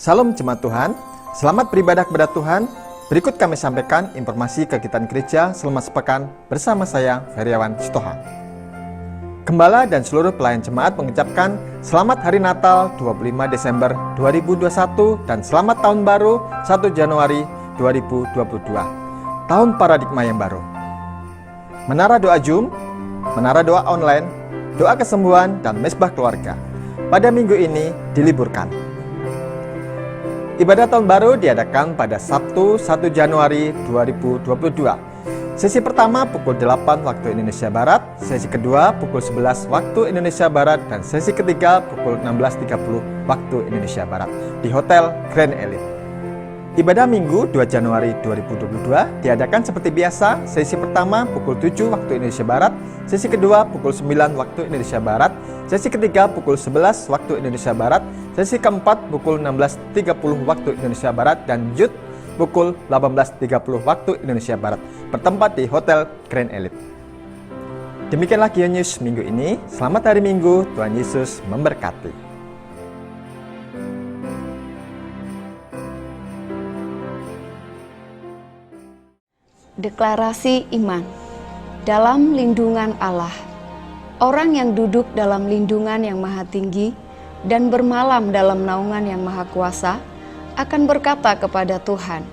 Salam jemaat Tuhan, selamat beribadah kepada Tuhan. Berikut kami sampaikan informasi kegiatan gereja selama sepekan bersama saya, Feriawan Sitoha. Gembala dan seluruh pelayan jemaat mengucapkan selamat Hari Natal 25 Desember 2021 dan selamat Tahun Baru 1 Januari 2022. Tahun paradigma yang baru. Menara doa Zoom, menara doa online, doa kesembuhan, dan mesbah keluarga pada minggu ini diliburkan. Ibadah tahun baru diadakan pada Sabtu 1 Januari 2022. Sesi pertama pukul 8 waktu Indonesia Barat, sesi kedua pukul 11 waktu Indonesia Barat, dan sesi ketiga pukul 16.30 waktu Indonesia Barat di Hotel Grand Elite. Ibadah Minggu 2 Januari 2022 diadakan seperti biasa, sesi pertama pukul 7 waktu Indonesia Barat, sesi kedua pukul 9 waktu Indonesia Barat, sesi ketiga pukul 11 waktu Indonesia Barat, sesi keempat pukul 16.30 waktu Indonesia Barat, dan Jut pukul 18.30 waktu Indonesia Barat, bertempat di Hotel Grand Elite. Demikianlah Gion News minggu ini. Selamat hari Minggu, Tuhan Yesus memberkati. Deklarasi iman. Dalam lindungan Allah, orang yang duduk dalam lindungan yang maha tinggi dan bermalam dalam naungan yang maha kuasa akan berkata kepada Tuhan,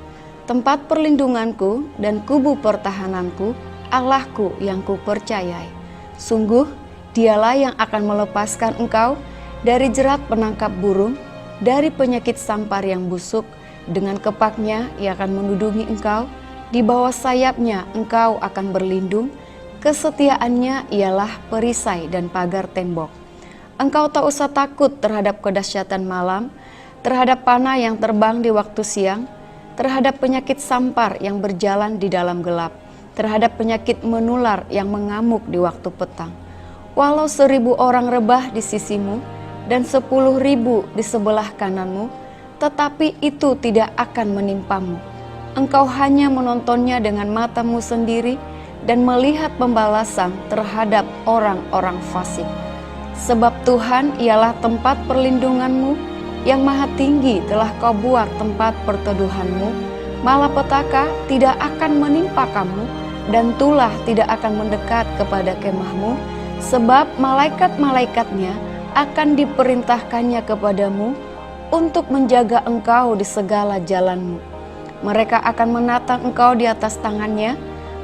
tempat perlindunganku dan kubu pertahananku, Allahku yang kupercayai. Sungguh, dialah yang akan melepaskan engkau dari jerat penangkap burung, dari penyakit sampar yang busuk. Dengan kepaknya ia akan menudungi engkau, di bawah sayapnya engkau akan berlindung, kesetiaannya ialah perisai dan pagar tembok. Engkau tak usah takut terhadap kedahsyatan malam, terhadap panah yang terbang di waktu siang, terhadap penyakit sampar yang berjalan di dalam gelap, terhadap penyakit menular yang mengamuk di waktu petang. Walau 1.000 orang rebah di sisimu dan 10.000 di sebelah kananmu, tetapi itu tidak akan menimpamu. Engkau hanya menontonnya dengan matamu sendiri dan melihat pembalasan terhadap orang-orang fasik. Sebab Tuhan ialah tempat perlindunganmu, yang maha tinggi telah kau buat tempat perteduhanmu. Malapetaka tidak akan menimpa kamu, dan tulah tidak akan mendekat kepada kemahmu, sebab malaikat-malaikatnya akan diperintahkannya kepadamu untuk menjaga engkau di segala jalanmu. Mereka akan menatang engkau di atas tangannya,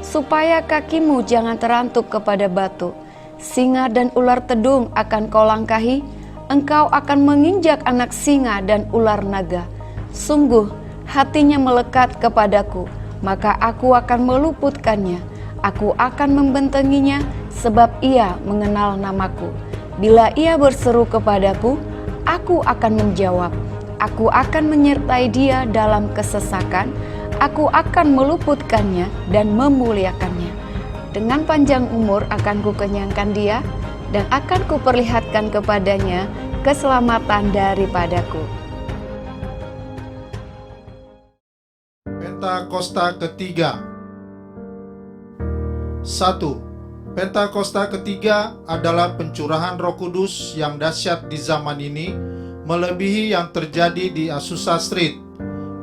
supaya kakimu jangan terantuk kepada batu. Singa dan ular tedung akan kau langkahi, engkau akan menginjak anak singa dan ular naga. Sungguh, hatinya melekat kepadaku, maka aku akan meluputkannya. Aku akan membentenginya, sebab ia mengenal namaku. Bila ia berseru kepadaku, aku akan menjawab. Aku akan menyertai dia dalam kesesakan, aku akan meluputkannya dan memuliakannya. Dengan panjang umur akan kukenyangkan dia, dan akan kuperlihatkan kepadanya keselamatan daripadaku. Pentakosta ketiga. 1. Pentakosta ketiga adalah pencurahan Roh Kudus yang dahsyat di zaman ini, melebihi yang terjadi di Azusa Street.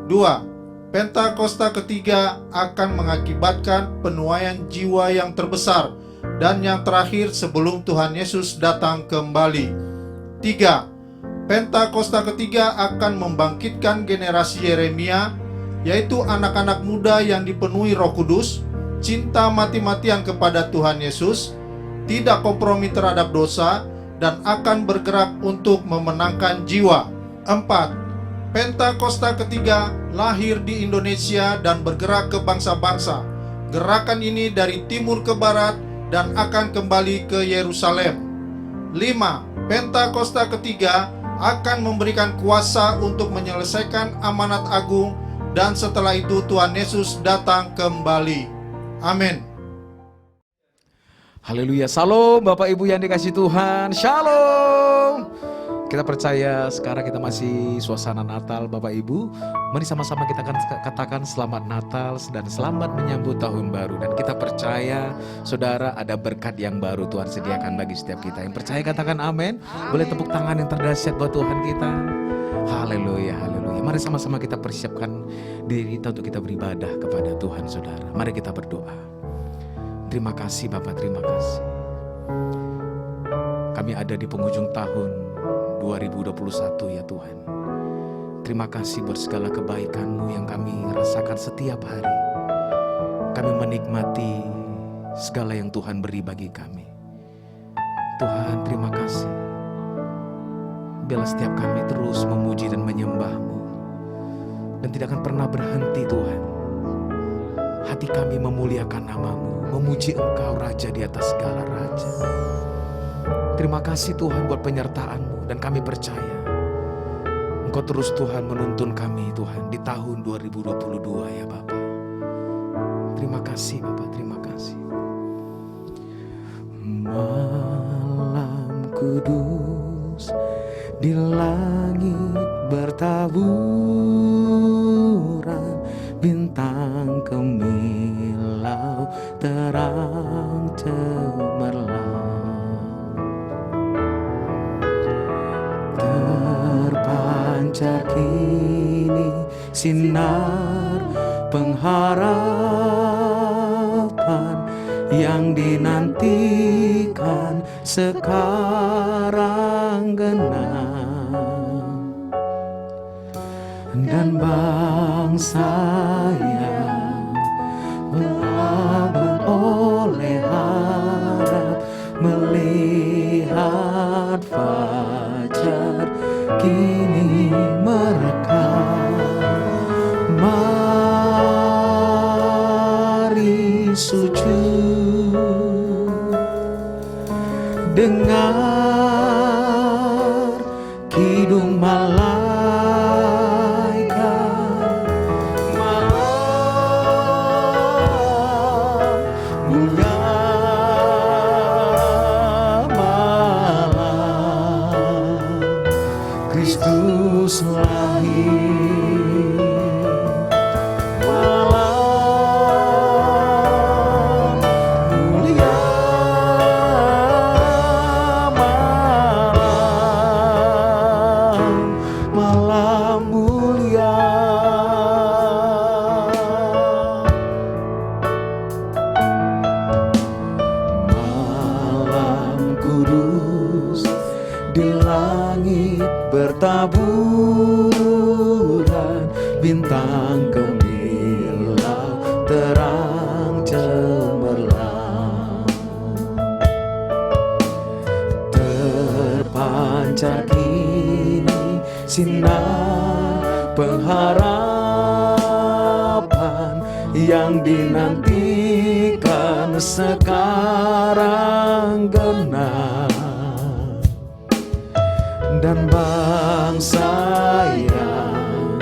2. Pentakosta ketiga akan mengakibatkan penuaian jiwa yang terbesar dan yang terakhir sebelum Tuhan Yesus datang kembali. 3. Pentakosta ketiga akan membangkitkan generasi Yeremia, yaitu anak-anak muda yang dipenuhi Roh Kudus, cinta mati-matian kepada Tuhan Yesus, tidak kompromi terhadap dosa, dan akan bergerak untuk memenangkan jiwa. 4. Pentakosta ketiga lahir di Indonesia dan bergerak ke bangsa-bangsa. Gerakan ini dari timur ke barat dan akan kembali ke Yerusalem. 5. Pentakosta ketiga akan memberikan kuasa untuk menyelesaikan amanat agung, dan setelah itu Tuhan Yesus datang kembali. Amin. Haleluya, shalom Bapak Ibu yang dikasih Tuhan, shalom. Kita percaya sekarang kita masih suasana Natal Bapak Ibu. Mari sama-sama kita akan katakan selamat Natal dan selamat menyambut tahun baru. Dan kita percaya saudara ada berkat yang baru Tuhan sediakan bagi setiap kita. Yang percaya katakan amin. Boleh tepuk tangan yang terdahsyat buat Tuhan kita. Haleluya, haleluya. Mari sama-sama kita persiapkan diri kita untuk kita beribadah kepada Tuhan, saudara. Mari kita berdoa. Terima kasih Bapak, terima kasih. Kami ada di penghujung tahun 2021 ya Tuhan. Terima kasih buat segala kebaikan-Mu yang kami rasakan setiap hari. Kami menikmati segala yang Tuhan beri bagi kami. Tuhan, terima kasih. Biarlah setiap kami terus memuji dan menyembah-Mu, dan tidak akan pernah berhenti Tuhan. Hati kami memuliakan nama-Mu, memuji Engkau Raja di atas segala raja. Terima kasih Tuhan buat penyertaan-Mu, dan kami percaya Engkau terus Tuhan menuntun kami Tuhan di tahun 2022 ya Bapa. Terima kasih Bapa, terima kasih. Malam kudus di langit bertaburan, bintang kemilau terang cemerlang, terpancar kini sinar pengharapan yang dinantikan sekarang genang, dan bangsa yang telah beroleh harap melihat fajar kini merekam. Mari sujud, dengar kidung malaikat, malam mulia malam Kristus lahir. Bertaburan bintang gemilang terang cemerlang, terpancar kini sinar pengharapan yang dinantikan sekarang genap, dan bangsa yang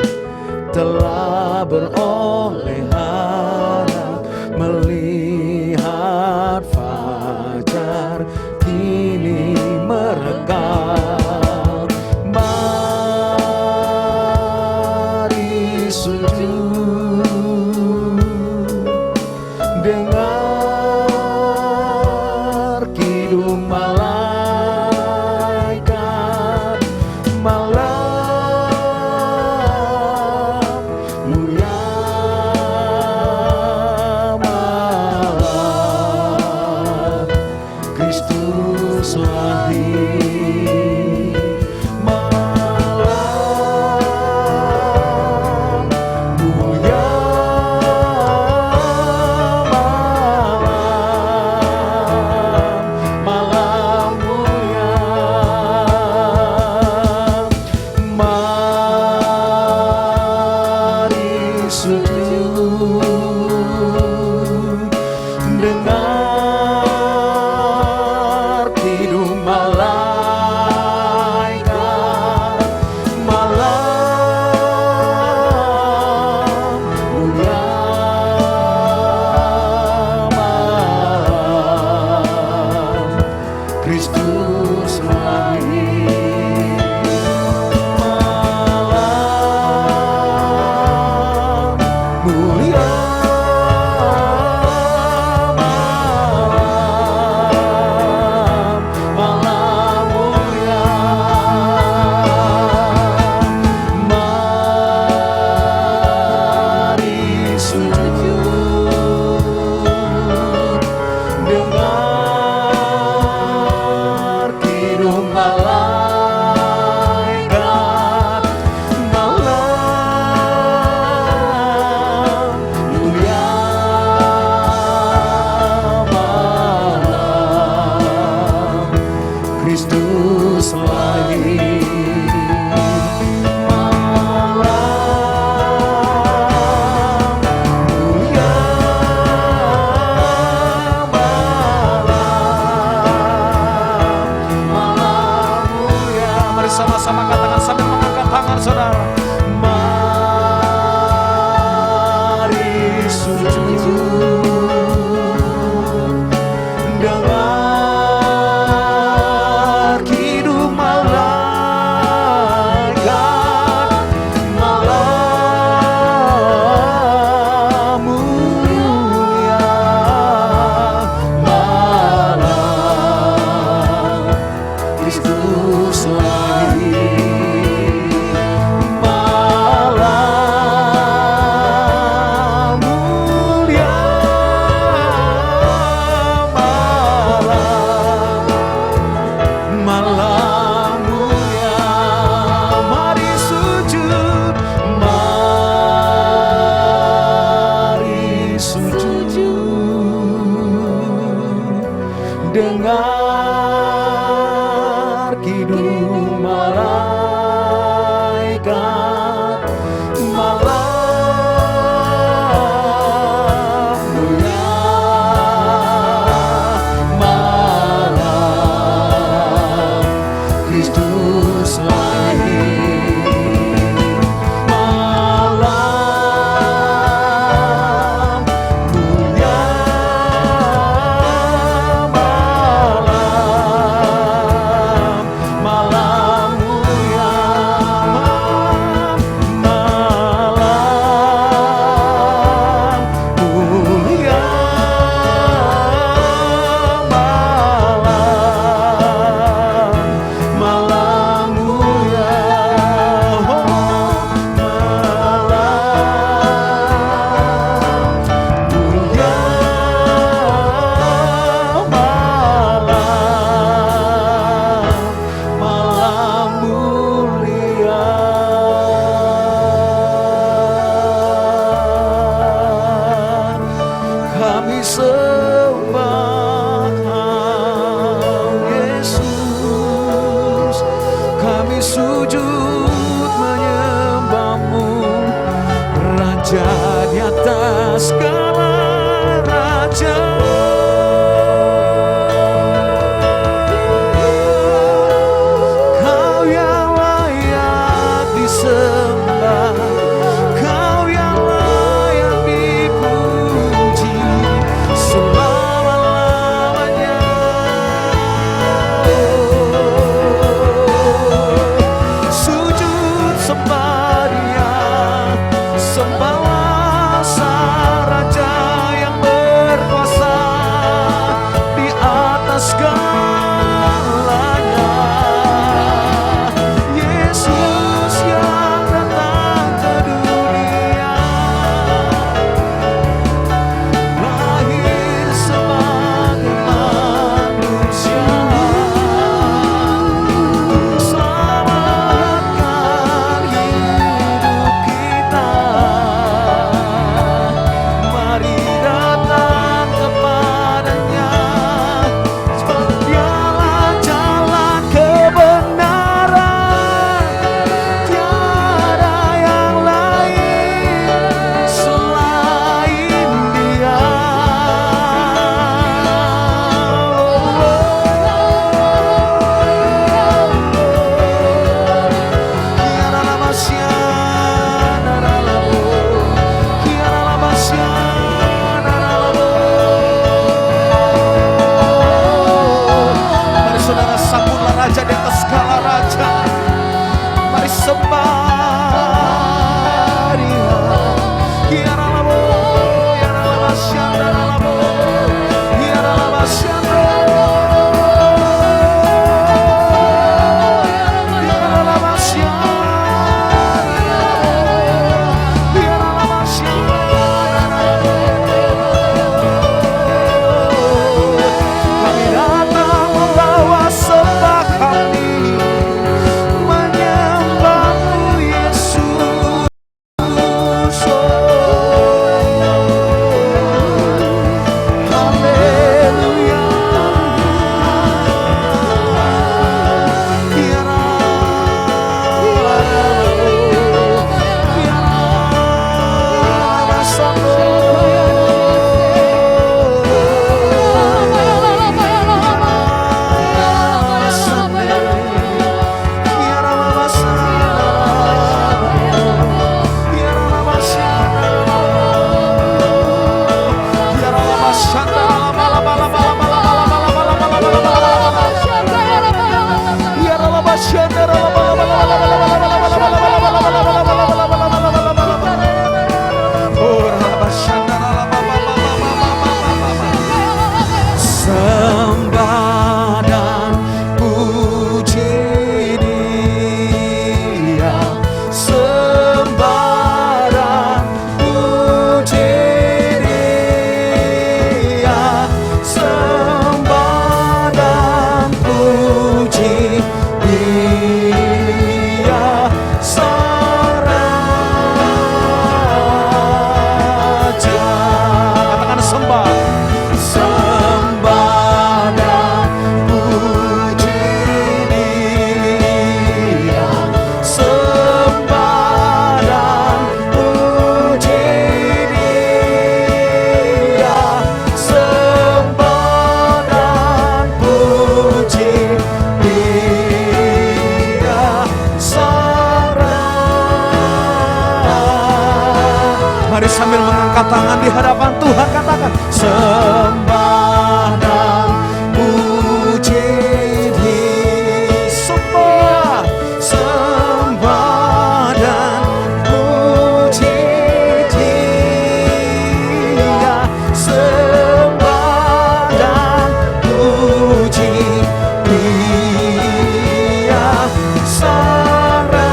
telah beroleh harap melihat fajar kini merekam. Mari sujud, dengar kidung malaikat, malam mulia malam Kristus lahir. Malam mulia malam, malam mulia. Mari sujud, dengar kidung malaikat, malam mulia malam Kristus lahir. Malam mulia malam, malam mulia Kristus lahir. Sama-sama katakan sambil mengangkat tangan saudara. Mari sujud dengar kidung malaikat, malam mulia, malam Kristus lahir. Malam mulia, malam mulia, mari sujud, mari sujud dengar kidung malaikat, malam mulia, malam Kristus lahir. Malam mulia, malam mulia, malam mulia, malam mulia, malam mulia. Kami sembah Yesus, kami sujud menyembahmu, Raja di atas segala raja. Kau yang layak disembah, Kau yang layak dipuji selama-lamanya. Sujud sembah Dia, sembahlah Sang Raja. puji Dia Sang Raja. Katakan sembah, sembah dan puji Dia, sembah dan puji Dia, sembah dan puji Dia Sang Raja. Mari sambil mengangkat tangan di hadapan Tuhan, katakan sembah dan puji Dia, sembah, sembah dan puji Dia, sembah dan puji Dia Sang Raja.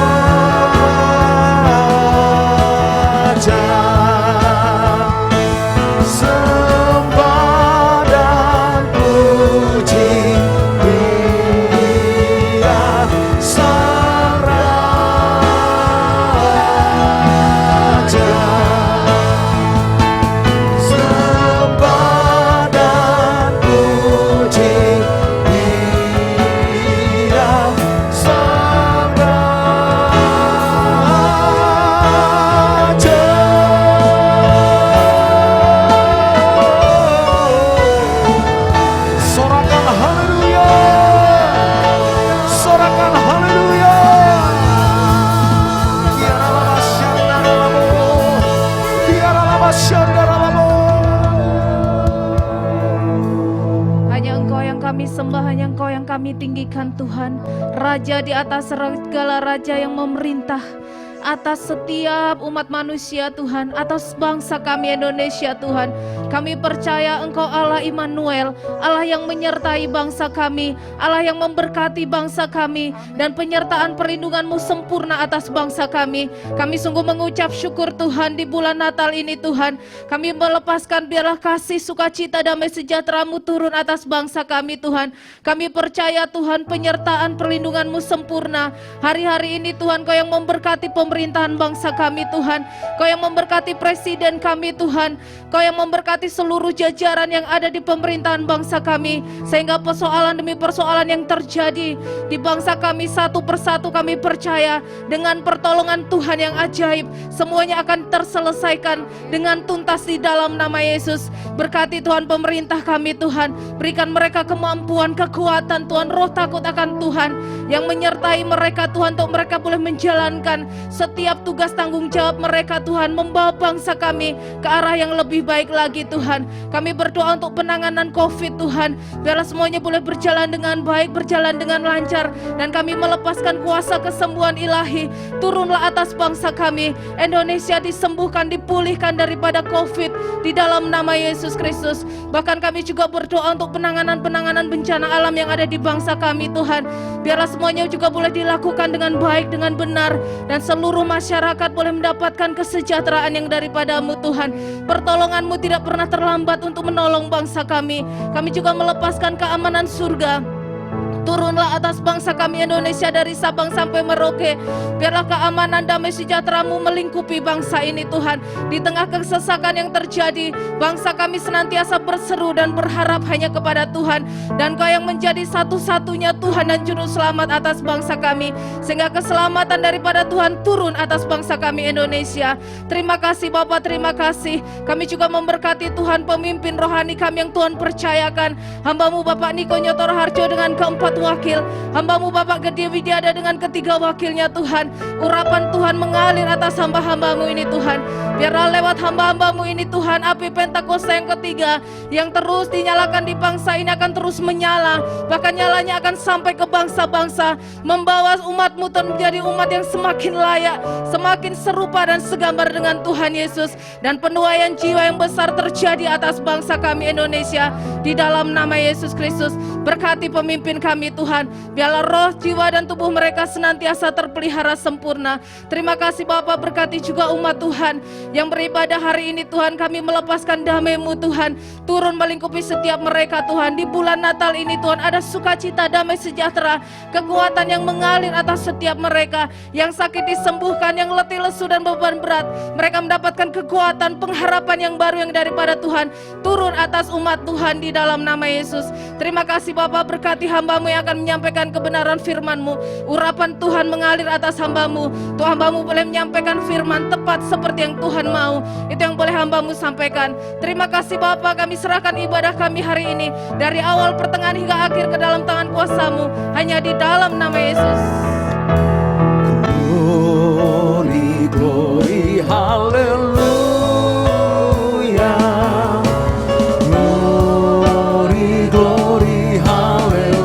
Sembah dan puji Dia Sang Raja. Sembah dan puji Dia Sang Raja. Sorakan haleluya, sorakan haleluya. Tiaralama syandaralamo, tiaralama syandaralamo. Hanya Engkau yang kami sembah, hanya Engkau yang kami tinggikan Tuhan. Raja di atas segala raja yang memerintah atas setiap umat manusia Tuhan, atas bangsa kami Indonesia Tuhan. Kami percaya Engkau Allah Immanuel, Allah yang menyertai bangsa kami, Allah yang memberkati bangsa kami, dan penyertaan perlindungan-Mu sempurna atas bangsa kami. Kami sungguh mengucap syukur Tuhan di bulan Natal ini Tuhan. Kami melepaskan biarlah kasih, sukacita, damai sejahtera-Mu turun atas bangsa kami Tuhan. Kami percaya Tuhan penyertaan perlindungan-Mu sempurna. Hari-hari ini Tuhan Kau yang memberkati pemerintahan bangsa kami Tuhan. Kau yang memberkati presiden kami Tuhan. Kau yang memberkati seluruh jajaran yang ada di pemerintahan bangsa kami. Sehingga persoalan demi persoalan yang terjadi di bangsa kami satu persatu kami percaya dengan pertolongan Tuhan yang ajaib semuanya akan terselesaikan dengan tuntas di dalam nama Yesus. Berkati Tuhan pemerintah kami Tuhan. Berikan mereka kemampuan, kekuatan Tuhan, roh takut akan Tuhan yang menyertai mereka Tuhan untuk mereka boleh menjalankan setiap tugas tanggung jawab mereka Tuhan, membawa bangsa kami ke arah yang lebih baik lagi Tuhan. Kami berdoa untuk penanganan COVID Tuhan, biarlah semuanya boleh berjalan dengan baik, berjalan dengan lancar, dan kami melepaskan kuasa kesembuhan ilahi turunlah atas bangsa kami. Indonesia disembuhkan, dipulihkan daripada COVID di dalam nama Yesus Kristus. Bahkan kami juga berdoa untuk penanganan bencana alam yang ada di bangsa kami Tuhan. Biarlah semuanya juga boleh dilakukan dengan baik, dengan benar, dan seluruh masyarakat boleh mendapatkan kesejahteraan yang daripada-Mu Tuhan. Pertolongan-Mu tidak pernah terlambat untuk menolong bangsa kami. Kami juga melepaskan keamanan surga turunlah atas bangsa kami Indonesia dari Sabang sampai Merauke. Biarlah keamanan damai sejahtera-Mu melingkupi bangsa ini Tuhan. Di tengah kesesakan yang terjadi, bangsa kami senantiasa berseru dan berharap hanya kepada Tuhan, dan Kau yang menjadi satu-satunya Tuhan dan Juru Selamat atas bangsa kami, sehingga keselamatan daripada Tuhan turun atas bangsa kami Indonesia. Terima kasih Bapa, terima kasih. Kami juga memberkati Tuhan pemimpin rohani kami yang Tuhan percayakan. Hamba-Mu Bapak Niko Nyotor Harjo dengan keempat wakil, hamba-Mu Bapak Gede Widiada dengan ketiga wakilnya Tuhan. Urapan Tuhan mengalir atas hamba-hamba-Mu ini Tuhan. Biarlah lewat hamba-hamba-Mu ini Tuhan, api Pentakosta yang ketiga yang terus dinyalakan di bangsa ini akan terus menyala. Bahkan nyalanya akan sampai ke bangsa-bangsa, membawa umat-Mu menjadi umat yang semakin layak, semakin serupa dan segambar dengan Tuhan Yesus. Dan penuaian jiwa yang besar terjadi atas bangsa kami Indonesia di dalam nama Yesus Kristus. Berkati pemimpin kami Tuhan. Biarlah roh, jiwa, dan tubuh mereka senantiasa terpelihara sempurna. Terima kasih Bapa, berkati juga umat Tuhan yang beribadah hari ini Tuhan. Kami melepaskan damai-Mu Tuhan, turun melingkupi setiap mereka Tuhan. Di bulan Natal ini Tuhan, ada sukacita, damai sejahtera, kekuatan yang mengalir atas setiap mereka. Yang sakit disembuhkan, yang letih lesu dan beban berat, mereka mendapatkan kekuatan, pengharapan yang baru yang daripada Tuhan turun atas umat Tuhan di dalam nama Yesus. Terima kasih Bapa, berkati hamba-Mu yang akan menyampaikan kebenaran firman-Mu. Urapan Tuhan mengalir atas hamba-Mu. Tuhan, hamba-Mu boleh menyampaikan firman tepat seperti yang Tuhan mau. Itu yang boleh hamba-Mu sampaikan. Terima kasih Bapa, kami serahkan ibadah kami hari ini dari awal, pertengahan hingga akhir ke dalam tangan kuasa-Mu, hanya di dalam nama Yesus. Glory, glory, hallelujah. Glory, glory, hallelujah.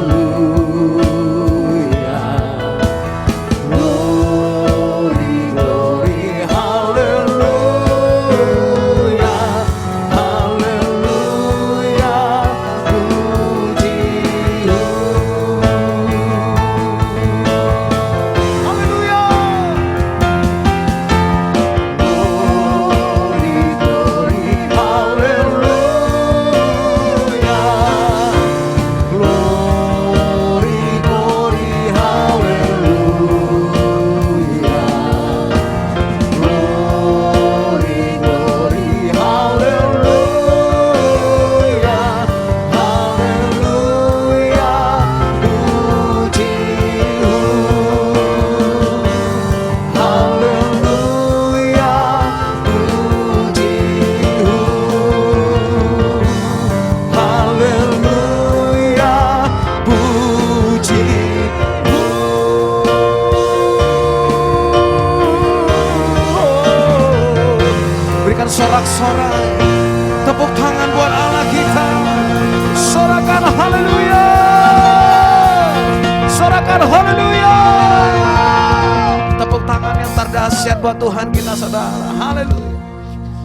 Glory, glory, hallelujah. Hallelujah. Puji-Mu. Sorak-sorai, tepuk tangan buat Allah kita. Sorakan haleluya. Sorakan haleluya. Tepuk tangan yang terdahsyat buat Tuhan kita, saudara. Haleluya.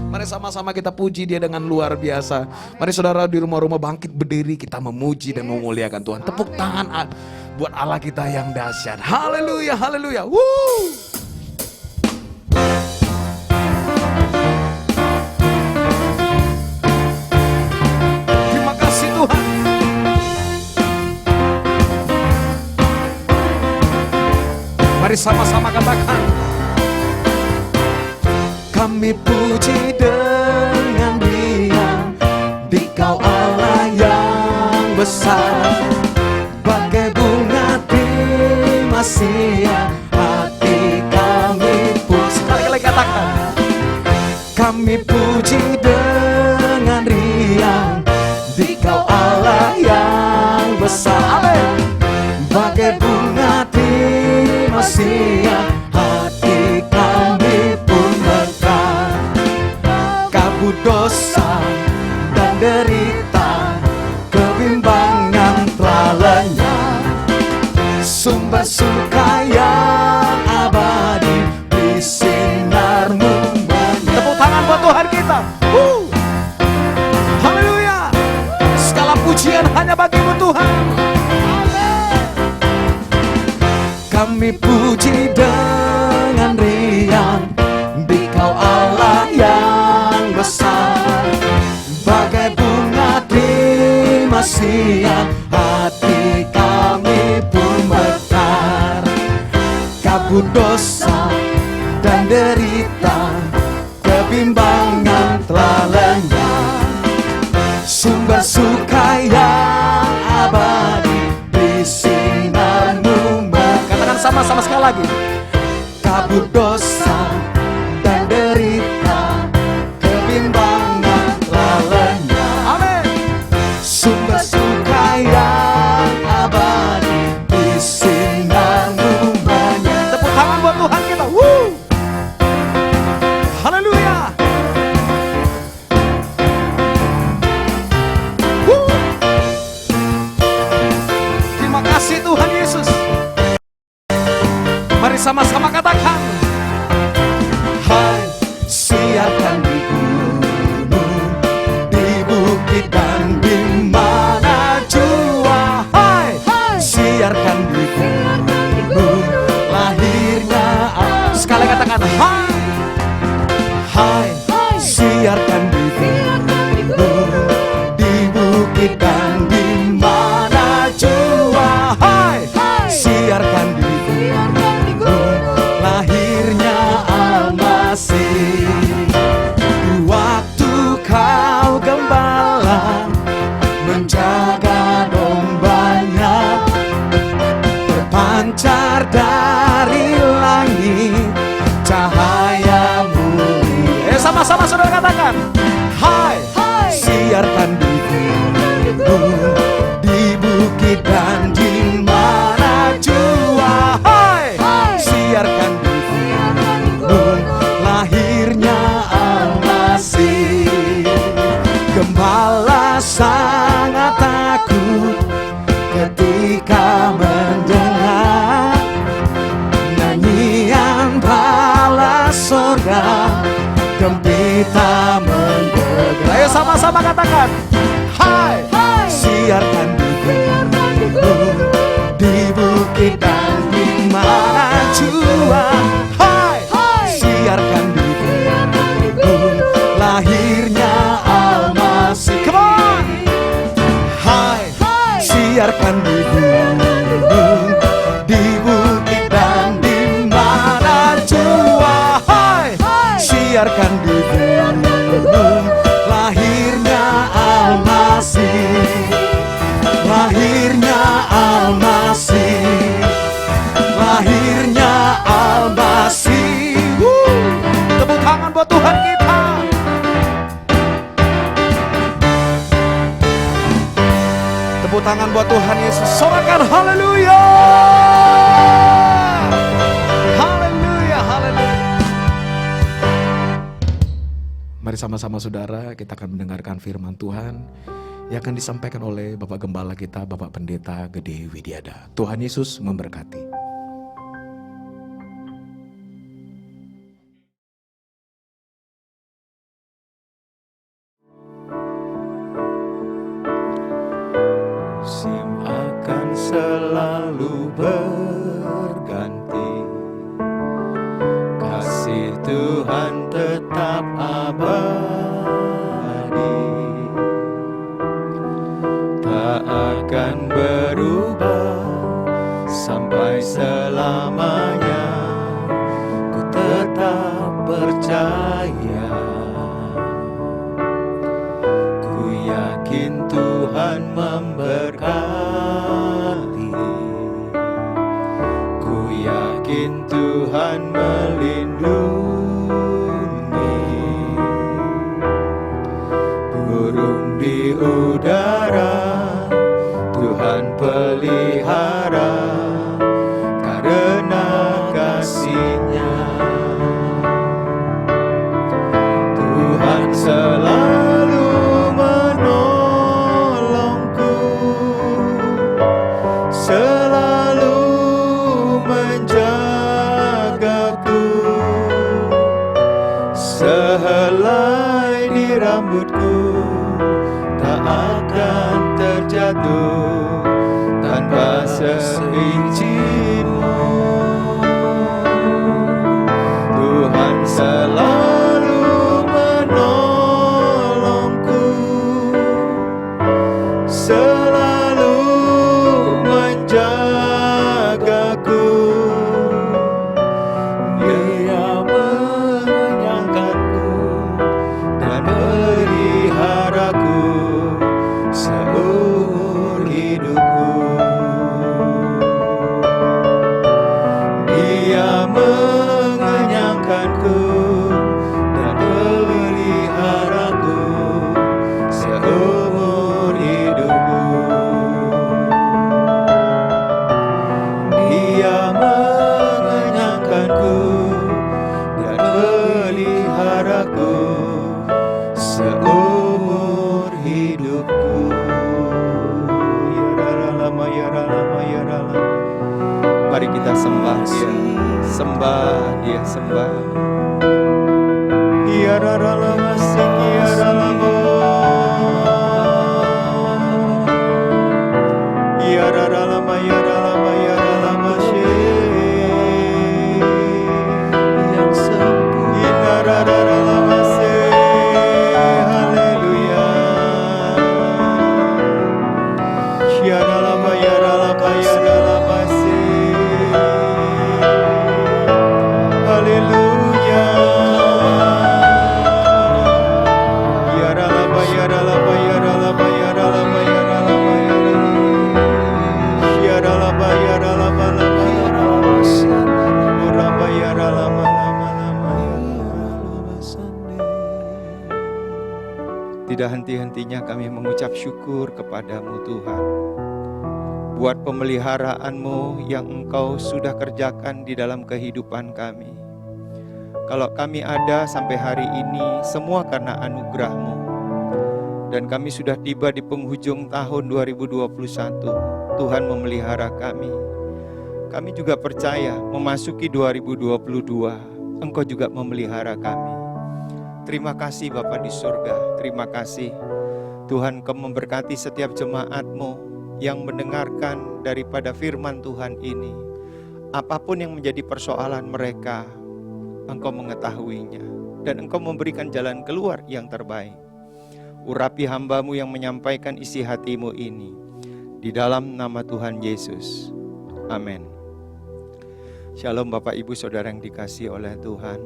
Mari sama-sama kita puji Dia dengan luar biasa. Mari saudara di rumah-rumah bangkit berdiri, kita memuji dan memuliakan Tuhan. Tepuk tangan buat Allah kita yang dahsyat. Haleluya, haleluya. Woo! Mari sama-sama katakan, kami puji dengan riang Dikau Allah yang besar, bagai bunga di Masia hati kami pun. Sekali lagi katakan, kami puji dengan riang Dikau Allah yang besar, amin. Bagai bunga di Masia hati kami pun mekar. Kabut dosa dan derita, kebimbangan telah lenyap. Sumber suka yang abadi di sinar-Mu menyala. Tepuk tangan buat Tuhan kita. Haleluya. Segala pujian hanya bagi-Mu Tuhan. Kami puji dengan riang Dikau Allah yang besar, bagai bunga di Masia hati kami pun mekar. Kabut dosa dan derita, kebimbangan telah lenyap. Sumber suka yang abadi di sinar-Mu. Sama-sama sekali lagi. Kabut dosa dan derita, kebimbangan telah lenyap. Amin. Sumber suka yang abadi di sinar-Mu menyala. Tepuk tangan buat Tuhan kita. Woo. Haleluya. Woo. Terima kasih Tuhan Yesus. Mari sama-sama katakan, hai, siarkan di gunung, di bukit dan di mana jua. Hai, ketika mendengar nyanyian bala sorga, gembira menggema. Ayo sama-sama katakan, hai, siarkan di gunung, di bukit dan di mana jua. Hai, siarkan di gunung, lahirnya Al-Masih. Come on. Hai, siarkan di gunung, di bukit dan di mana jua. Hai, siarkan di gunung, lahirnya Al-Masih, lahirnya Al-Masih, lahirnya Al-Masih. Tepuk tangan buat Tuhan kita. Tepuk tangan buat Tuhan Yesus. Sorakan haleluya. Haleluya, haleluya. Mari sama-sama saudara, kita akan mendengarkan firman Tuhan yang akan disampaikan oleh Bapak Gembala kita, Bapak Pendeta Gede Widiada. Tuhan Yesus memberkati. Musim akan selalu berganti, kasih Tuhan tetap abadi, tak akan berubah sampai selamanya. Ku tetap percaya, ku yakin Tuhan memberkati, ku yakin Tuhan melindungi. Burung di udara Tuhan pelihara karena kasih-Nya. Tuhan selalu menolongku, selalu menjagaku. Sehelai di rambutku tak akan terjatuh tanpa seizinmu. Tuhan selalu menolongku, selalu menjagaku. Dia mengenyangkanku dan meliharaku seumur hidupku. Dia mengenyangkanku dan meliharaku seumur hidupku. Dia mengenyangkanku dan meliharaku seumur hidupku. Yaralama, yaralama, yaralama. Mari kita sembah Dia, sembah Dia, sembah. Yaralama, siki yaralama. Yaralama, yaralama, yaralama, yang sembuh. Yaralama, haleluya. Yaralama, yaralama, yaralama, haleluya. Yaralama, yaralama, yaralama, yaralama, yaralama, yaralama, yaralama, lama, urama, yaralama, lama, yaralama, sande. Tidak henti-hentinya kami mengucap syukur kepadamu Tuhan, buat pemeliharaan-Mu yang Engkau sudah kerjakan di dalam kehidupan kami. Kalau kami ada sampai hari ini, semua karena anugerah-Mu. Dan kami sudah tiba di penghujung tahun 2021. Tuhan memelihara kami. Kami juga percaya memasuki 2022, Engkau juga memelihara kami. Terima kasih Bapa di surga, terima kasih. Tuhan, Engkau memberkati setiap jemaat-Mu yang mendengarkan daripada firman Tuhan ini. Apapun yang menjadi persoalan mereka, Engkau mengetahuinya. Dan Engkau memberikan jalan keluar yang terbaik. Urapi hamba-Mu yang menyampaikan isi hati-Mu ini. Di dalam nama Tuhan Yesus. Amin. Shalom Bapak Ibu Saudara yang dikasihi oleh Tuhan.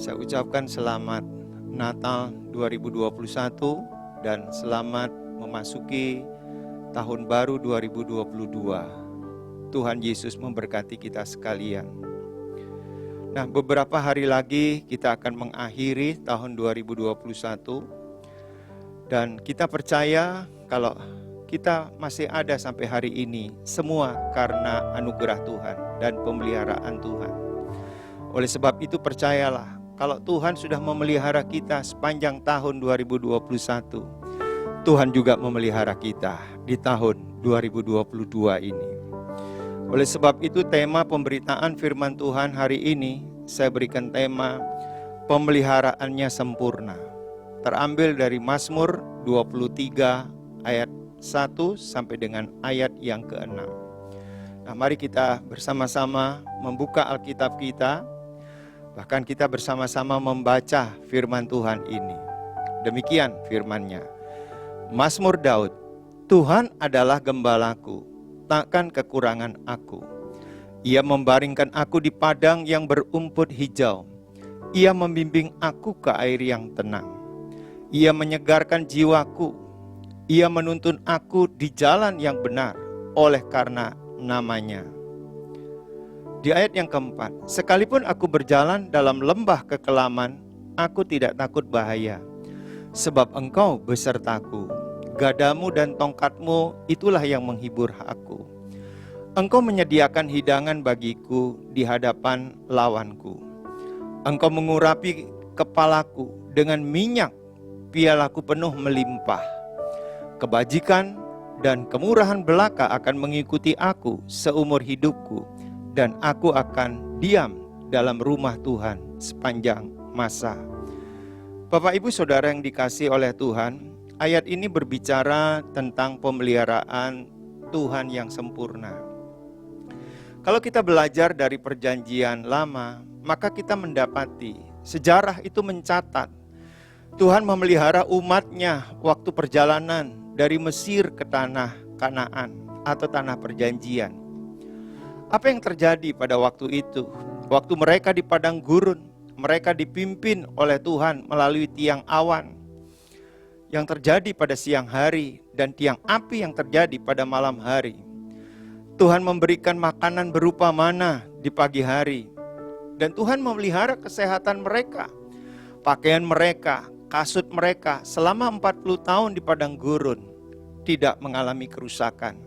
Saya ucapkan selamat Natal 2021 dan selamat memasuki tahun baru 2022. Tuhan Yesus memberkati kita sekalian. Nah, beberapa hari lagi kita akan mengakhiri tahun 2021 dan kita percaya kalau kita masih ada sampai hari ini, semua karena anugerah Tuhan dan pemeliharaan Tuhan. Oleh sebab itu percayalah, kalau Tuhan sudah memelihara kita sepanjang tahun 2021, Tuhan juga memelihara kita di tahun 2022 ini. Oleh sebab itu tema pemberitaan firman Tuhan hari ini, saya berikan tema pemeliharaannya sempurna. Terambil dari Mazmur 23 ayat 1 sampai dengan ayat yang ke-6. Nah, mari kita bersama-sama membuka Alkitab kita, bahkan kita bersama-sama membaca firman Tuhan ini. Demikian firman-Nya. Mazmur Daud, Tuhan adalah gembalaku, takkan kekurangan aku. Ia membaringkan aku di padang yang berumput hijau. Ia membimbing aku ke air yang tenang. Ia menyegarkan jiwaku. Ia menuntun aku di jalan yang benar oleh karena nama-Nya. Di ayat yang keempat, sekalipun aku berjalan dalam lembah kekelaman, aku tidak takut bahaya. Sebab Engkau besertaku, gadamu dan tongkatmu itulah yang menghibur aku. Engkau menyediakan hidangan bagiku di hadapan lawanku. Engkau mengurapi kepalaku dengan minyak, pialaku penuh melimpah. Kebajikan dan kemurahan belaka akan mengikuti aku seumur hidupku, dan aku akan diam dalam rumah Tuhan sepanjang masa. Bapak Ibu Saudara yang dikasihi oleh Tuhan, ayat ini berbicara tentang pemeliharaan Tuhan yang sempurna. Kalau kita belajar dari perjanjian lama, maka kita mendapati sejarah itu mencatat Tuhan memelihara umat-Nya waktu perjalanan dari Mesir ke tanah Kanaan atau tanah perjanjian. Apa yang terjadi pada waktu itu? Waktu mereka di padang gurun, mereka dipimpin oleh Tuhan melalui tiang awan yang terjadi pada siang hari dan tiang api yang terjadi pada malam hari. Tuhan memberikan makanan berupa mana di pagi hari. Dan Tuhan memelihara kesehatan mereka, pakaian mereka, kasut mereka selama 40 tahun di padang gurun tidak mengalami kerusakan.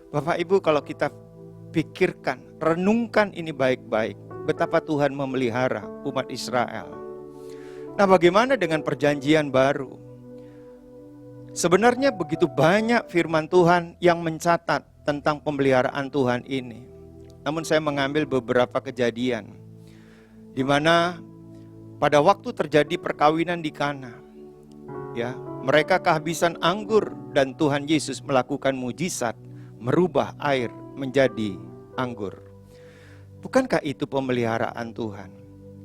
Bapak Ibu, kalau kita pikirkan, renungkan ini baik-baik, betapa Tuhan memelihara umat Israel. Nah, bagaimana dengan perjanjian baru? Sebenarnya begitu banyak firman Tuhan yang mencatat tentang pemeliharaan Tuhan ini. Namun saya mengambil beberapa kejadian di mana pada waktu terjadi perkawinan di Kana, ya, mereka kehabisan anggur dan Tuhan Yesus melakukan mujizat merubah air menjadi anggur. Bukankah itu pemeliharaan Tuhan?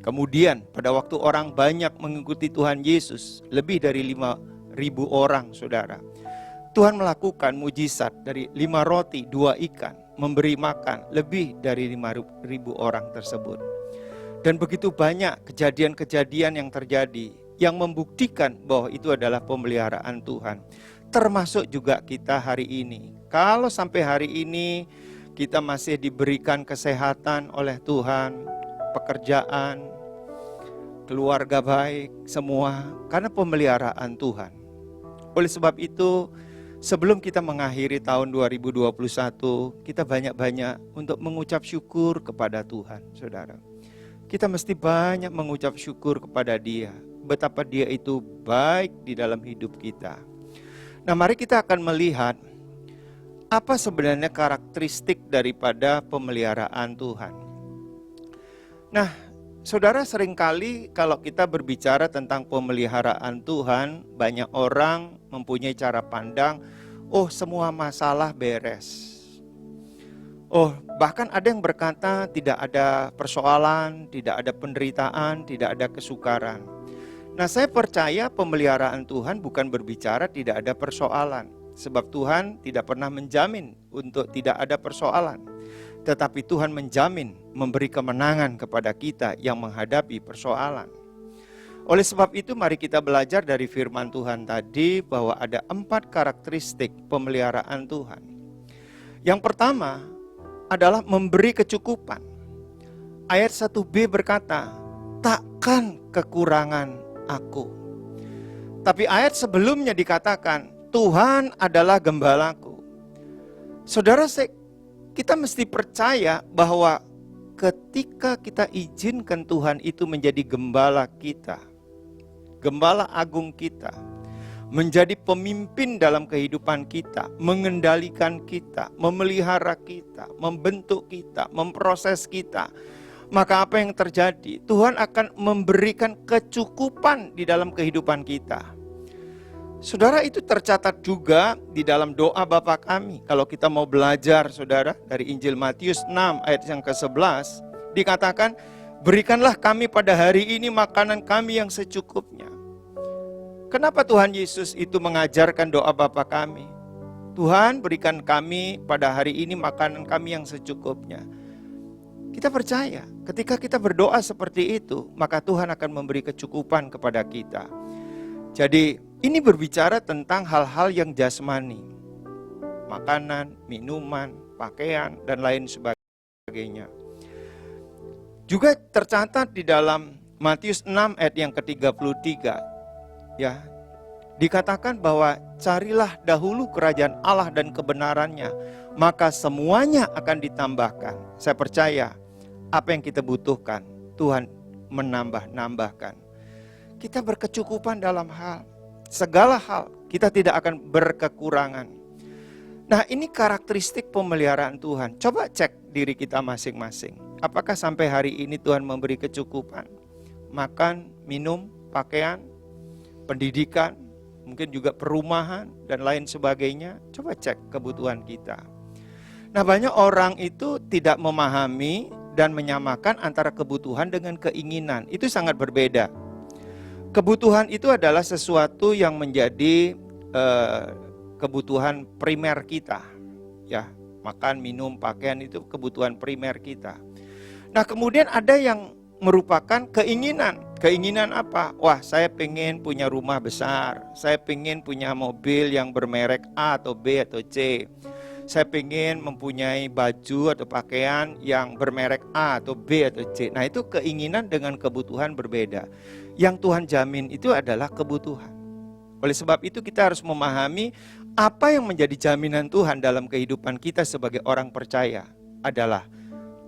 Kemudian pada waktu orang banyak mengikuti Tuhan Yesus, lebih dari 5.000 orang, saudara, Tuhan melakukan mujizat dari 5 roti, 2 ikan, memberi makan lebih dari 5.000 orang tersebut. Dan begitu banyak kejadian-kejadian yang terjadi yang membuktikan bahwa itu adalah pemeliharaan Tuhan. Termasuk juga kita hari ini. Kalau sampai hari ini kita masih diberikan kesehatan oleh Tuhan, pekerjaan, keluarga baik, semua karena pemeliharaan Tuhan. Oleh sebab itu, sebelum kita mengakhiri tahun 2021, kita banyak-banyak untuk mengucap syukur kepada Tuhan, saudara. Kita mesti banyak mengucap syukur kepada Dia. betapa Dia itu baik di dalam hidup kita. Nah, mari kita akan melihat apa sebenarnya karakteristik daripada pemeliharaan Tuhan. Nah, saudara, seringkali kalau kita berbicara tentang pemeliharaan Tuhan, banyak orang mempunyai cara pandang, oh semua masalah beres. Oh, bahkan ada yang berkata tidak ada persoalan, tidak ada penderitaan, tidak ada kesukaran. Nah, saya percaya pemeliharaan Tuhan bukan berbicara tidak ada persoalan. Sebab Tuhan tidak pernah menjamin untuk tidak ada persoalan. Tetapi Tuhan menjamin memberi kemenangan kepada kita yang menghadapi persoalan. Oleh sebab itu mari kita belajar dari firman Tuhan tadi bahwa ada 4 karakteristik pemeliharaan Tuhan. Yang pertama adalah memberi kecukupan. Ayat 1b berkata, takkan kekurangan aku. Tapi ayat sebelumnya dikatakan, Tuhan adalah gembalaku. Saudara, kita mesti percaya bahwa ketika kita izinkan Tuhan itu menjadi gembala kita, gembala agung kita, menjadi pemimpin dalam kehidupan kita, mengendalikan kita, memelihara kita, membentuk kita, memproses kita, maka apa yang terjadi? Tuhan akan memberikan kecukupan di dalam kehidupan kita. Saudara, itu tercatat juga di dalam doa Bapa kami. Kalau kita mau belajar, saudara, dari Injil Matius 6 ayat yang ke-11, dikatakan, berikanlah kami pada hari ini makanan kami yang secukupnya. Kenapa Tuhan Yesus itu mengajarkan doa Bapa kami? Tuhan, berikan kami pada hari ini makanan kami yang secukupnya. Kita percaya ketika kita berdoa seperti itu, maka Tuhan akan memberi kecukupan kepada kita. Jadi ini berbicara tentang hal-hal yang jasmani. Makanan, minuman, pakaian, dan lain sebagainya. Juga tercatat di dalam Matius 6 ayat yang ke-33. Ya, dikatakan bahwa carilah dahulu kerajaan Allah dan kebenarannya, maka semuanya akan ditambahkan. Saya percaya apa yang kita butuhkan, Tuhan menambah-nambahkan. Kita berkecukupan dalam segala hal, kita tidak akan berkekurangan. Nah, ini karakteristik pemeliharaan Tuhan. Coba cek diri kita masing-masing. Apakah sampai hari ini Tuhan memberi kecukupan? Makan, minum, pakaian, pendidikan, mungkin juga perumahan dan lain sebagainya. Coba cek kebutuhan kita. Nah, banyak orang itu tidak memahami dan menyamakan antara kebutuhan dengan keinginan. Itu sangat berbeda. Kebutuhan itu adalah sesuatu yang menjadi kebutuhan primer kita. Ya, makan, minum, pakaian itu kebutuhan primer kita. Nah, kemudian ada yang merupakan keinginan. Keinginan apa? Wah, saya pengen punya rumah besar. Saya pengen punya mobil yang bermerek A atau B atau C. Saya pengen mempunyai baju atau pakaian yang bermerek A atau B atau C. Nah, itu keinginan dengan kebutuhan berbeda. Yang Tuhan jamin itu adalah kebutuhan. Oleh sebab itu kita harus memahami apa yang menjadi jaminan Tuhan dalam kehidupan kita sebagai orang percaya adalah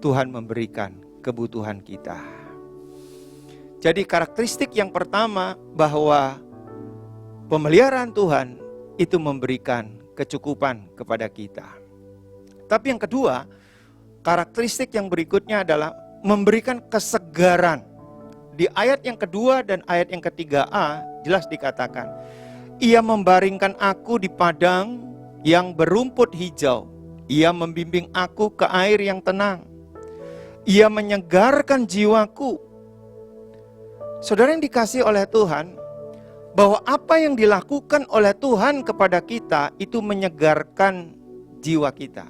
Tuhan memberikan kebutuhan kita. Jadi karakteristik yang pertama bahwa pemeliharaan Tuhan itu memberikan kecukupan kepada kita. Tapi yang kedua, karakteristik yang berikutnya adalah memberikan kesegaran. Di ayat yang kedua dan ayat yang ketiga-a jelas dikatakan, Ia membaringkan aku di padang yang berumput hijau. Ia membimbing aku ke air yang tenang. Ia menyegarkan jiwaku. Saudara yang dikasihi oleh Tuhan, bahwa apa yang dilakukan oleh Tuhan kepada kita itu menyegarkan jiwa kita.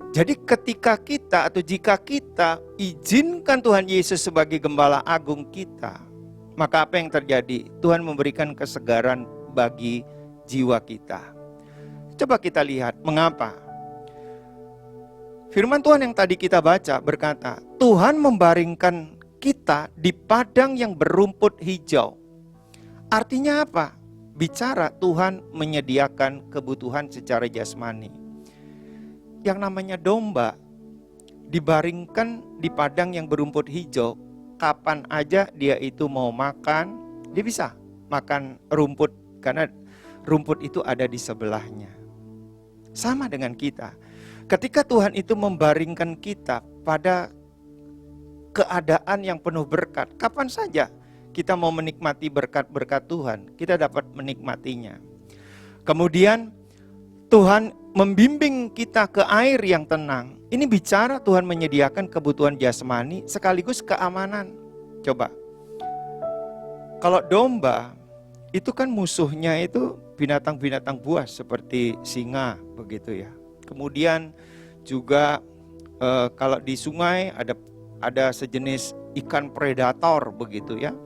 Jadi ketika kita atau jika kita izinkan Tuhan Yesus sebagai gembala agung kita, maka apa yang terjadi? Tuhan memberikan kesegaran bagi jiwa kita. Coba kita lihat mengapa. Firman Tuhan yang tadi kita baca berkata, Tuhan membaringkan kita di padang yang berumput hijau. Artinya apa? Bicara Tuhan menyediakan kebutuhan secara jasmani. Yang namanya domba dibaringkan di padang yang berumput hijau, kapan aja dia itu mau makan, dia bisa makan rumput karena rumput itu ada di sebelahnya. Sama dengan kita. Ketika Tuhan itu membaringkan kita pada keadaan yang penuh berkat, kapan saja kita mau menikmati berkat-berkat Tuhan, kita dapat menikmatinya. Kemudian Tuhan membimbing kita ke air yang tenang. Ini bicara Tuhan menyediakan kebutuhan jasmani sekaligus keamanan. Coba, kalau domba itu kan musuhnya itu binatang-binatang buas seperti singa begitu ya. Kemudian juga kalau di sungai ada sejenis ikan predator begitu ya.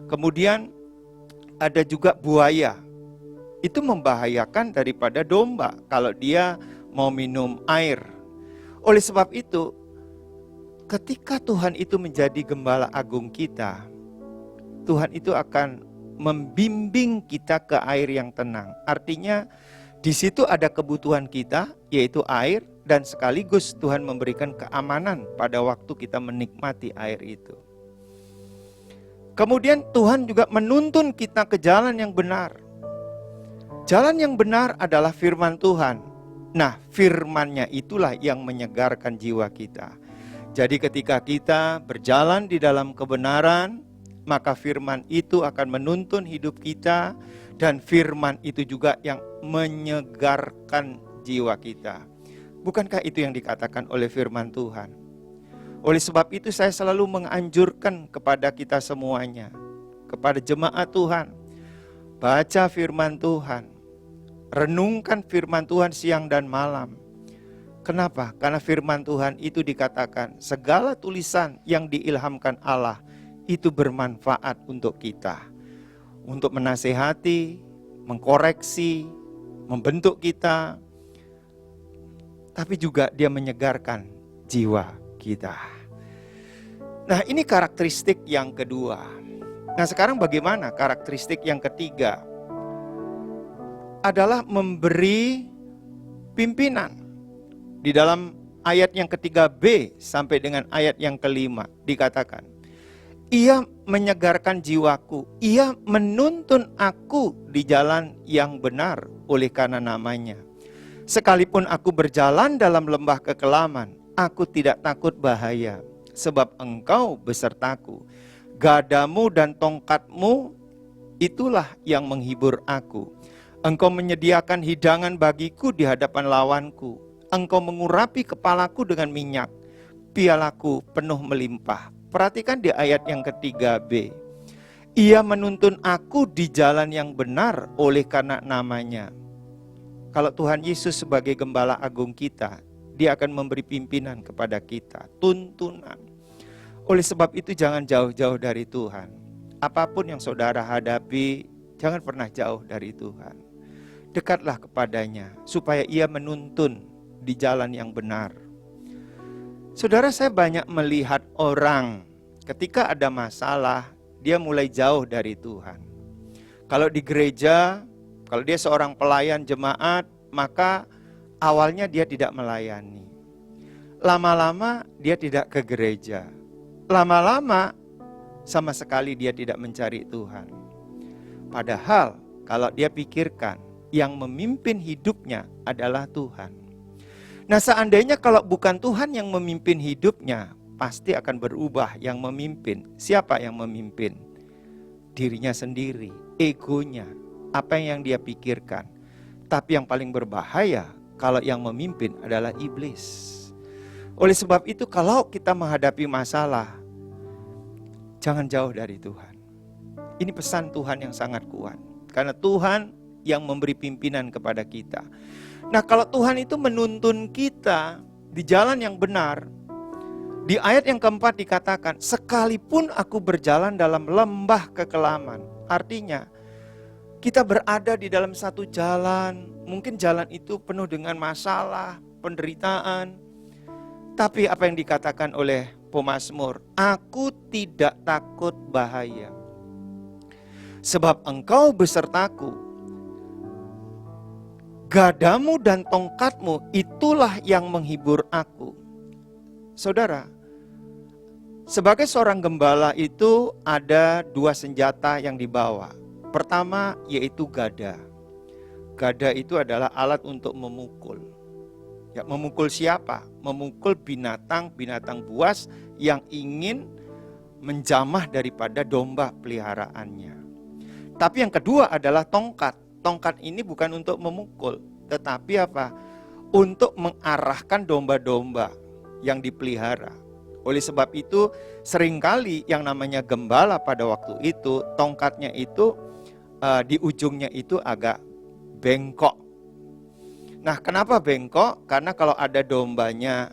Kemudian ada juga buaya. Itu membahayakan daripada domba kalau dia mau minum air. Oleh sebab itu, ketika Tuhan itu menjadi gembala agung kita, Tuhan itu akan membimbing kita ke air yang tenang. Artinya di situ ada kebutuhan kita, yaitu air, dan sekaligus Tuhan memberikan keamanan pada waktu kita menikmati air itu. Kemudian Tuhan juga menuntun kita ke jalan yang benar. Jalan yang benar adalah firman Tuhan. Nah, firman-Nya itulah yang menyegarkan jiwa kita. Jadi ketika kita berjalan di dalam kebenaran, maka firman itu akan menuntun hidup kita, dan firman itu juga yang menyegarkan jiwa kita. Bukankah itu yang dikatakan oleh firman Tuhan? Oleh sebab itu saya selalu menganjurkan kepada kita semuanya, kepada jemaat Tuhan, baca firman Tuhan, renungkan firman Tuhan siang dan malam. Kenapa? Karena firman Tuhan itu dikatakan segala tulisan yang diilhamkan Allah itu bermanfaat untuk kita. Untuk menasehati, mengkoreksi, membentuk kita, tapi juga dia menyegarkan jiwa kita. Nah, ini karakteristik yang kedua. Nah, sekarang bagaimana karakteristik yang ketiga? Adalah memberi pimpinan. Di dalam ayat yang ketiga B sampai dengan ayat yang kelima dikatakan, Ia menyegarkan jiwaku, Ia menuntun aku di jalan yang benar oleh karena namanya. Sekalipun aku berjalan dalam lembah kekelaman, aku tidak takut bahaya, sebab Engkau besertaku. Gadamu dan tongkatmu itulah yang menghibur aku. Engkau menyediakan hidangan bagiku di hadapan lawanku. Engkau mengurapi kepalaku dengan minyak, pialaku penuh melimpah. Perhatikan di ayat yang ketiga B. Ia menuntun aku di jalan yang benar oleh karena namanya. Kalau Tuhan Yesus sebagai gembala agung kita, Dia akan memberi pimpinan kepada kita, tuntunan. Oleh sebab itu jangan jauh-jauh dari Tuhan. Apapun yang saudara hadapi, jangan pernah jauh dari Tuhan. Dekatlah kepadanya supaya Ia menuntun di jalan yang benar. Saudara, saya banyak melihat orang ketika ada masalah, dia mulai jauh dari Tuhan. Kalau di gereja, kalau dia seorang pelayan jemaat, maka awalnya dia tidak melayani. Lama-lama dia tidak ke gereja. Lama-lama sama sekali dia tidak mencari Tuhan. Padahal kalau dia pikirkan yang memimpin hidupnya adalah Tuhan. Nah, seandainya kalau bukan Tuhan yang memimpin hidupnya, pasti akan berubah yang memimpin. Siapa yang memimpin? Dirinya sendiri, egonya, apa yang dia pikirkan. Tapi yang paling berbahaya kalau yang memimpin adalah iblis. Oleh sebab itu kalau kita menghadapi masalah, jangan jauh dari Tuhan. Ini pesan Tuhan yang sangat kuat. Karena Tuhan yang memberi pimpinan kepada kita. Nah, kalau Tuhan itu menuntun kita di jalan yang benar, di ayat yang keempat dikatakan, sekalipun aku berjalan dalam lembah kekelaman. Artinya, kita berada di dalam satu jalan, mungkin jalan itu penuh dengan masalah, penderitaan. Tapi apa yang dikatakan oleh pemazmur, aku tidak takut bahaya. Sebab Engkau besertaku. Gadamu dan tongkatmu itulah yang menghibur aku. Saudara, Sebagai seorang gembala itu ada dua senjata yang dibawa. Pertama yaitu gada. Gada itu adalah alat untuk memukul. Ya, memukul siapa? Memukul binatang buas yang ingin menjamah daripada domba peliharaannya. Tapi yang kedua adalah tongkat. Tongkat ini bukan untuk memukul, tetapi apa? Untuk mengarahkan domba-domba yang dipelihara. Oleh sebab itu, seringkali yang namanya gembala pada waktu itu, tongkatnya itu di ujungnya itu agak bengkok. Nah, kenapa bengkok? Karena kalau ada dombanya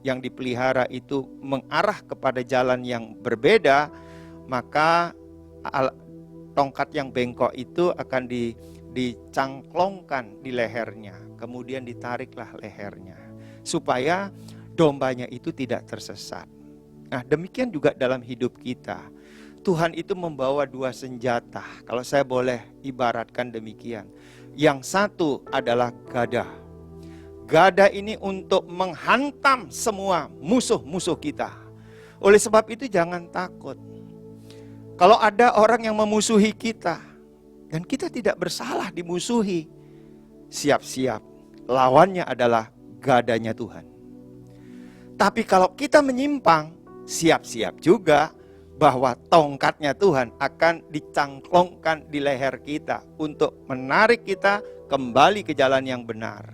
yang dipelihara itu mengarah kepada jalan yang berbeda, maka tongkat yang bengkok itu akan dicangklongkan di lehernya, kemudian ditariklah lehernya, supaya dombanya itu tidak tersesat. Nah, demikian juga dalam hidup kita. Tuhan itu membawa dua senjata, kalau saya boleh ibaratkan demikian. Yang satu adalah gada. Gada ini untuk menghantam semua musuh-musuh kita. Oleh sebab itu jangan takut. Kalau ada orang yang memusuhi kita, dan kita tidak bersalah dimusuhi, siap-siap. Lawannya adalah gadanya Tuhan. Tapi kalau kita menyimpang, siap-siap juga bahwa tongkatnya Tuhan akan dicangklongkan di leher kita untuk menarik kita kembali ke jalan yang benar.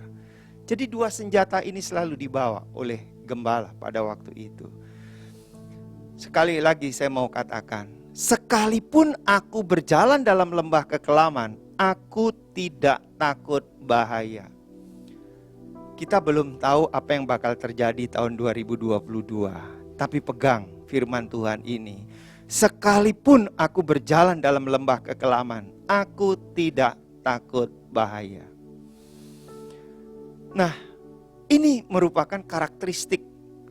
Jadi dua senjata ini selalu dibawa oleh gembala pada waktu itu. Sekali lagi saya mau katakan, sekalipun aku berjalan dalam lembah kekelaman, aku tidak takut bahaya. Kita belum tahu apa yang bakal terjadi tahun 2022, tapi pegang firman Tuhan ini. Sekalipun aku berjalan dalam lembah kekelaman, aku tidak takut bahaya. Nah, ini merupakan karakteristik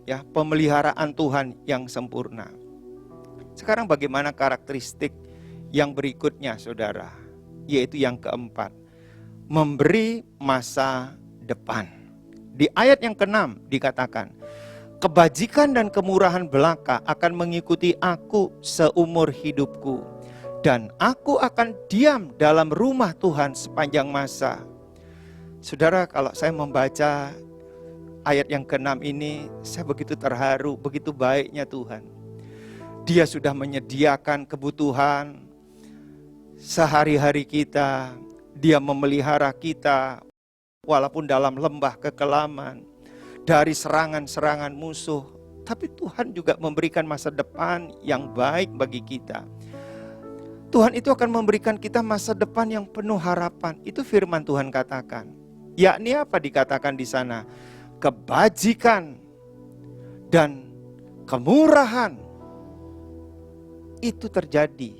ya pemeliharaan Tuhan yang sempurna. Sekarang bagaimana karakteristik yang berikutnya, saudara? Yaitu yang keempat, memberi masa depan. Di ayat yang ke-6 dikatakan, kebajikan dan kemurahan belaka akan mengikuti aku seumur hidupku, dan aku akan diam dalam rumah Tuhan sepanjang masa. Saudara, kalau saya membaca ayat yang ke-6 ini, saya begitu terharu, begitu baiknya Tuhan. Dia sudah menyediakan kebutuhan sehari-hari kita. Dia memelihara kita walaupun dalam lembah kekelaman, dari serangan-serangan musuh. Tapi Tuhan juga memberikan masa depan yang baik bagi kita. Tuhan itu akan memberikan kita masa depan yang penuh harapan. Itu firman Tuhan katakan. Yakni apa dikatakan di sana? Kebajikan dan kemurahan itu terjadi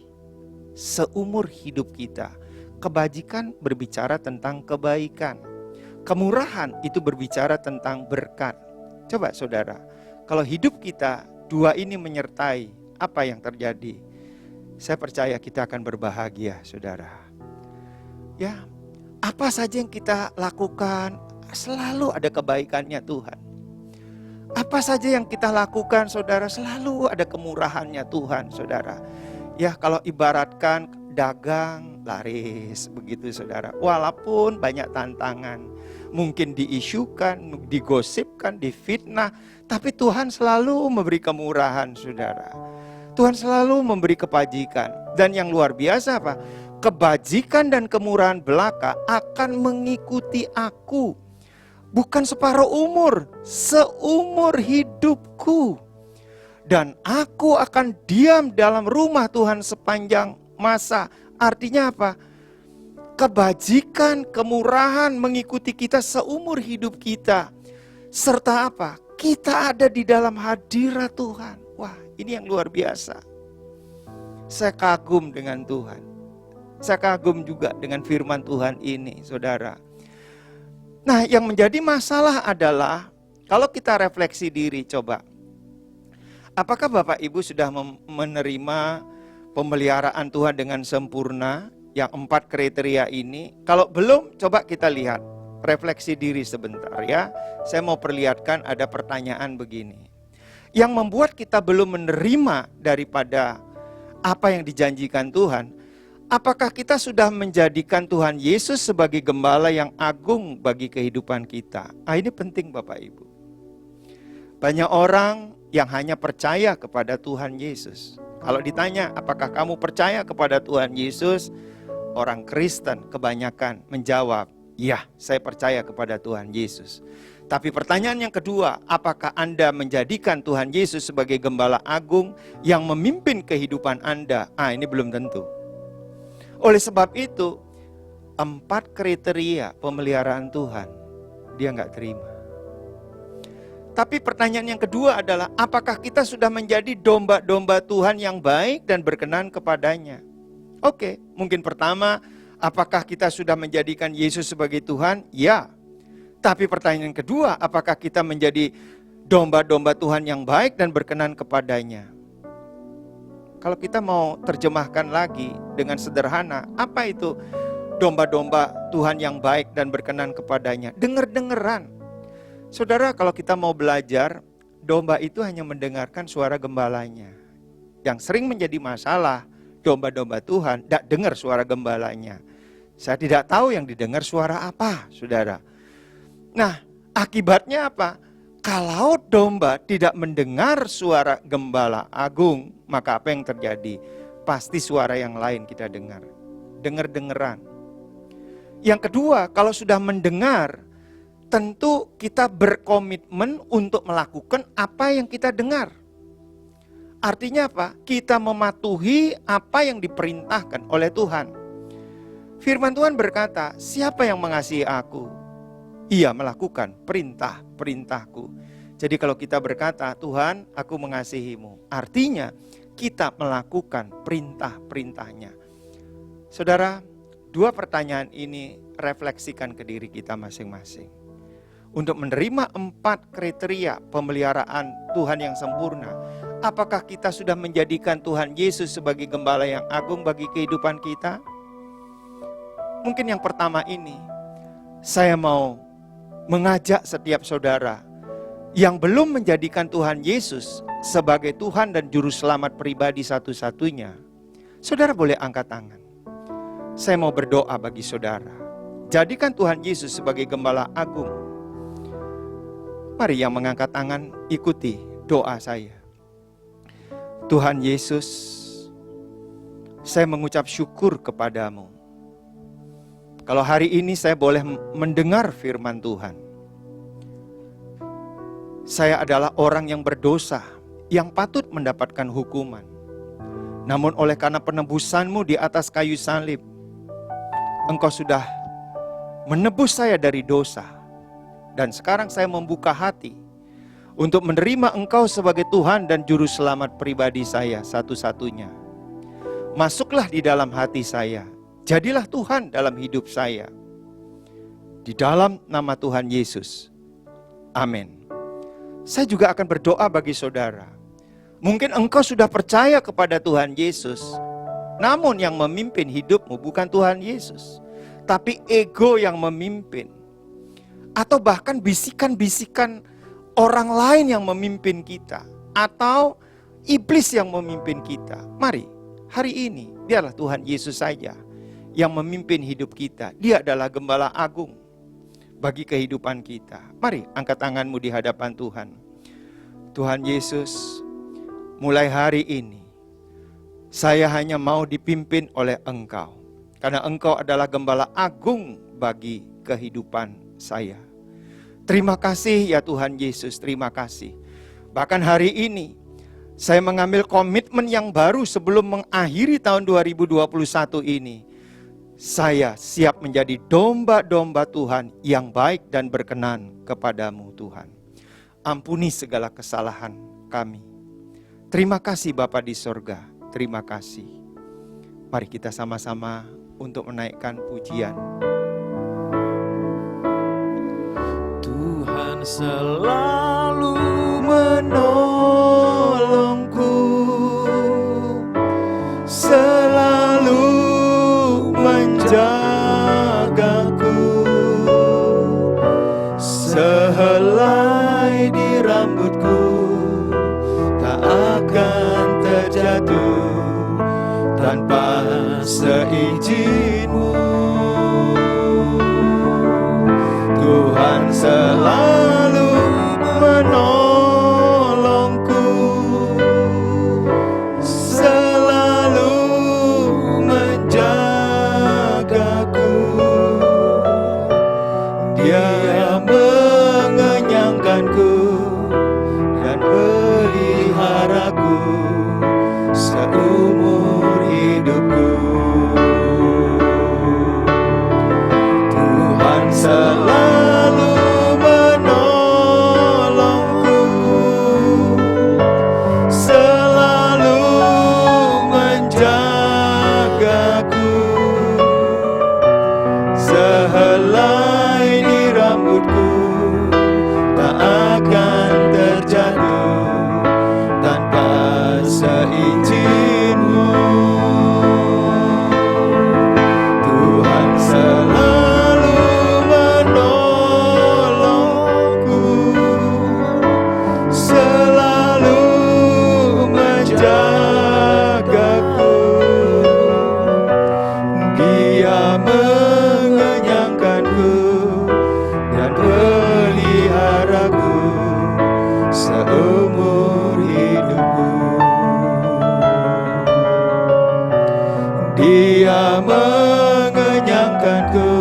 seumur hidup kita. Kebajikan berbicara tentang kebaikan. Kemurahan itu berbicara tentang berkat. Coba saudara, kalau hidup kita dua ini menyertai, apa yang terjadi? Saya percaya kita akan berbahagia, saudara. Ya, apa saja yang kita lakukan selalu ada kebaikannya Tuhan. Apa saja yang kita lakukan, saudara, selalu ada kemurahannya Tuhan, saudara. Ya, kalau ibaratkan dagang laris begitu, saudara. Walaupun banyak tantangan, mungkin diisukan, digosipkan, difitnah, tapi Tuhan selalu memberi kemurahan, saudara. Tuhan selalu memberi kebajikan. Dan yang luar biasa apa? Kebajikan dan kemurahan belaka akan mengikuti aku. Bukan separuh umur, seumur hidupku. Dan aku akan diam dalam rumah Tuhan sepanjang masa. Artinya apa? Kebajikan, kemurahan mengikuti kita seumur hidup kita. Serta apa? Kita ada di dalam hadirat Tuhan. Wah, ini yang luar biasa. Saya kagum dengan Tuhan. Saya kagum juga dengan firman Tuhan ini, saudara. Nah, yang menjadi masalah adalah kalau kita refleksi diri, coba. Apakah Bapak Ibu sudah menerima pemeliharaan Tuhan dengan sempurna? Yang 4 kriteria ini. Kalau belum, coba kita lihat. Refleksi diri sebentar ya. Saya mau perlihatkan ada pertanyaan begini. yang membuat kita belum menerima daripada apa yang dijanjikan Tuhan, apakah kita sudah menjadikan Tuhan Yesus sebagai gembala yang agung bagi kehidupan kita? Ini penting Bapak Ibu. Banyak orang yang hanya percaya kepada Tuhan Yesus. Kalau ditanya, apakah kamu percaya kepada Tuhan Yesus? Orang Kristen kebanyakan menjawab, ya, saya percaya kepada Tuhan Yesus. Tapi pertanyaan yang kedua, apakah Anda menjadikan Tuhan Yesus sebagai gembala agung yang memimpin kehidupan Anda? Ini belum tentu. Oleh sebab itu, 4 kriteria pemeliharaan Tuhan, dia nggak terima. Tapi pertanyaan yang kedua adalah, apakah kita sudah menjadi domba-domba Tuhan yang baik dan berkenan kepadanya? Oke, mungkin pertama, apakah kita sudah menjadikan Yesus sebagai Tuhan? Ya. Tapi pertanyaan yang kedua, apakah kita menjadi domba-domba Tuhan yang baik dan berkenan kepadanya? Kalau kita mau terjemahkan lagi dengan sederhana, apa itu domba-domba Tuhan yang baik dan berkenan kepadanya? Dengar-dengeran. Saudara, kalau kita mau belajar, domba itu hanya mendengarkan suara gembalanya. Yang sering menjadi masalah, domba-domba Tuhan tidak dengar suara gembalanya. Saya tidak tahu yang didengar suara apa, saudara. Nah, akibatnya apa? Kalau domba tidak mendengar suara gembala agung, maka apa yang terjadi? Pasti suara yang lain kita dengar. Dengar-dengeran. Yang kedua, kalau sudah mendengar, tentu kita berkomitmen untuk melakukan apa yang kita dengar. Artinya apa? Kita mematuhi apa yang diperintahkan oleh Tuhan. Firman Tuhan berkata, siapa yang mengasihi aku? Ia melakukan perintah-perintahku. Jadi kalau kita berkata, Tuhan, aku mengasihimu, artinya kita melakukan perintah-perintahnya. Saudara, 2 pertanyaan ini refleksikan ke diri kita masing-masing. Untuk menerima 4 kriteria pemeliharaan Tuhan yang sempurna, apakah kita sudah menjadikan Tuhan Yesus sebagai gembala yang agung bagi kehidupan kita? Mungkin yang pertama ini, saya mau mengajak setiap saudara yang belum menjadikan Tuhan Yesus sebagai Tuhan dan Juru Selamat pribadi satu-satunya. Saudara boleh angkat tangan. Saya mau berdoa bagi saudara. Jadikan Tuhan Yesus sebagai gembala agung. Mari yang mengangkat tangan ikuti doa saya. Tuhan Yesus, saya mengucap syukur kepadamu. Kalau hari ini saya boleh mendengar firman Tuhan. Saya adalah orang yang berdosa, yang patut mendapatkan hukuman. Namun oleh karena penebusan-Mu di atas kayu salib, Engkau sudah menebus saya dari dosa. Dan sekarang saya membuka hati untuk menerima Engkau sebagai Tuhan dan Juru Selamat pribadi saya satu-satunya. Masuklah di dalam hati saya. Jadilah Tuhan dalam hidup saya. Di dalam nama Tuhan Yesus. Amin. Saya juga akan berdoa bagi saudara. Mungkin engkau sudah percaya kepada Tuhan Yesus. Namun yang memimpin hidupmu bukan Tuhan Yesus. Tapi ego yang memimpin. Atau bahkan bisikan-bisikan orang lain yang memimpin kita. Atau iblis yang memimpin kita. Mari, hari ini biarlah Tuhan Yesus saja yang memimpin hidup kita. Dia adalah gembala agung bagi kehidupan kita. Mari angkat tanganmu di hadapan Tuhan. Tuhan Yesus, mulai hari ini saya hanya mau dipimpin oleh Engkau. Karena Engkau adalah gembala agung bagi kehidupan saya. Terima kasih ya Tuhan Yesus, terima kasih. Bahkan hari ini saya mengambil komitmen yang baru sebelum mengakhiri tahun 2021 ini. Saya siap menjadi domba-domba Tuhan yang baik dan berkenan kepadamu Tuhan. Ampuni segala kesalahan kami. Terima kasih Bapa di sorga, terima kasih. Mari kita sama-sama untuk menaikkan pujian. Tuhan selalu menolongku, selalu menjagaku, sehelai di rambutku seizin-Mu. Tuhan selalu menolongku, selalu menjagaku. Dia mengenyangkanku dan peliharaku seumur hidupku. Tuhan selalu menolongku, selalu menjagaku. Sehelai di rambutku tak akan terjatuh tanpa seizin-Mu. Tuhan selalu menolongku, selalu menjagaku. Dia mengenyangkanku dan peliharaku seumur hidupku. Dia mengenyangkanku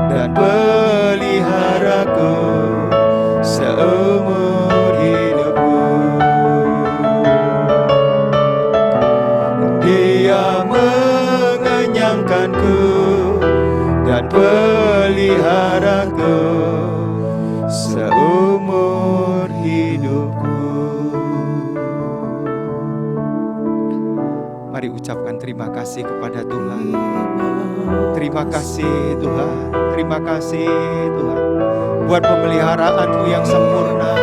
dan peliharaku seumur hidupku. Dia mengenyangkanku dan peliharaku seumur hidupku. Mari ucapkan terima kasih kepada Tuhan. Terima kasih Tuhan, terima kasih Tuhan buat pemeliharaan-Mu yang sempurna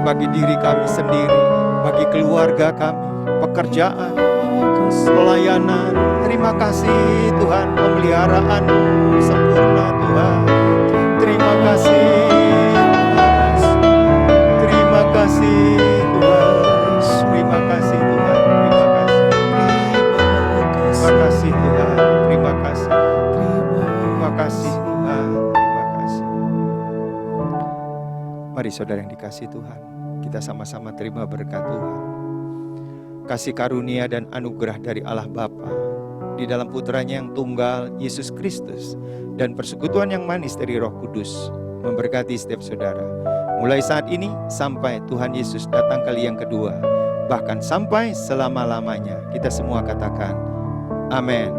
bagi diri kami sendiri, bagi keluarga kami, pekerjaan, pelayanan. Terima kasih Tuhan, pemeliharaan-Mu sempurna Tuhan. Terima kasih Tuhan. Terima kasih Tuhan. Terima kasih Tuhan. Terima kasih Tuhan. Terima kasih. Terima kasih Tuhan. Terima kasih. Mari saudara yang dikasihi Tuhan, kita sama-sama terima berkat Tuhan. Kasih karunia dan anugerah dari Allah Bapa di dalam putranya yang tunggal Yesus Kristus dan persekutuan yang manis dari Roh Kudus memberkati setiap saudara mulai saat ini sampai Tuhan Yesus datang kali yang kedua, bahkan sampai selama-lamanya. Kita semua katakan amin.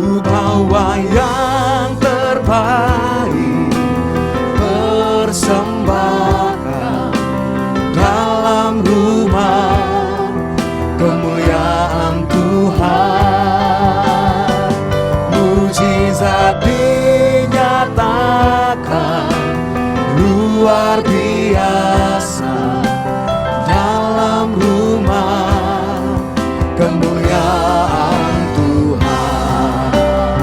Ku bawa yang terbaik, persembahkan dalam rumah kemuliaan Tuhan. Mujizat dinyatakan luar biasa dalam rumah kemuliaan Tuhan.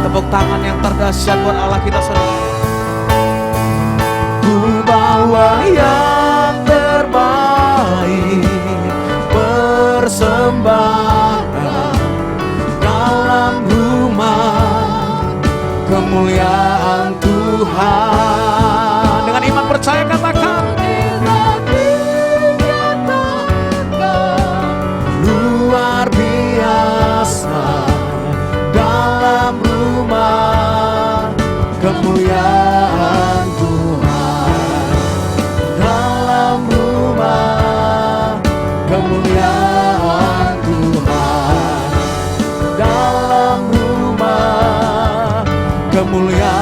Tepuk tangan yang terdahsyat buat Allah kita sendiri. Ku bawa yang terbaik, persembahkan dalam rumah kemuliaan Tuhan. Dengan iman percaya katakan luar biasa dalam rumah kemuliaan Tuhan. Dalam rumah kemuliaan Tuhan. Dalam rumah kemuliaan